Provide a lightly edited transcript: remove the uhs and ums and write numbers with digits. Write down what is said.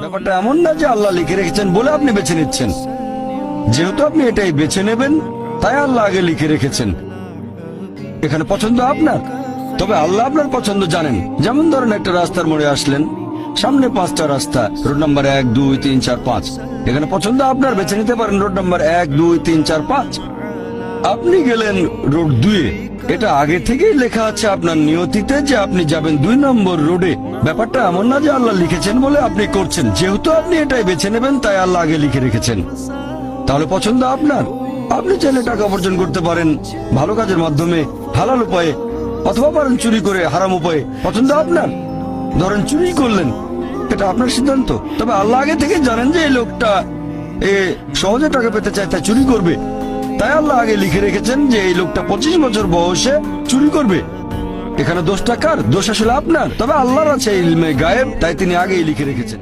ব্যাপারটা এমন না যে আল্লাহ লিখে রেখেছেন বলে আপনি বেছে নিচ্ছেন। যেহেতু আপনি এটাই বেছে নেবেন, তাই আল্লাহ আগে লিখে রেখেছেন। এখানে পছন্দ আপনার, তবে আল্লাহ আপনার পছন্দ জানেন। যেমন ধরেন একটা রাস্তার মোড়ে আসলেন, সামনে 5টা রাস্তা, রোড নাম্বার 1, 2, 3, 4, 5। এখানে পছন্দ আপনার, বেছে নিতে পারেন রোড নাম্বার 1, 2, 3, 4, 5। আপনি গেলেন রোড 2 এ। এটা আগে থেকেই লেখা আছে আপনার নিয়তিতে যে আপনি যাবেন 2 নম্বর রোডে। ব্যাপারটা এমন না যে আল্লাহ লিখেছেন বলে আপনি করছেন। যেহেতু আপনি এটাই বেছে নেবেন, তাই আল্লাহ আগে লিখে রেখেছেন। তাহলে পছন্দ আপনার। আপনি চাইলে টাকা উপার্জন করতে পারেন ভালো কাজের মাধ্যমে, হালাল উপায়ে, অথবা পারেন চুরি করে হারাম উপায়ে। পছন্দ আপনার। ধরেন চুরি করলেন, এটা আপনার সিদ্ধান্ত। তবে আল্লাহ আগে থেকে জানেন যে এই লোকটা সহজে টাকা পেতে চায়, তাই চুরি করবে। তাই আল্লাহ আগে লিখে রেখেছেন যে এই লোকটা 25 বছর বয়সে চুরি করবে। এখানে দোষটা কার? দোষ আসলে আপনার। তবে আল্লাহর আছে ইলমে গায়েব, তাই তিনি আগেই লিখে রেখেছেন।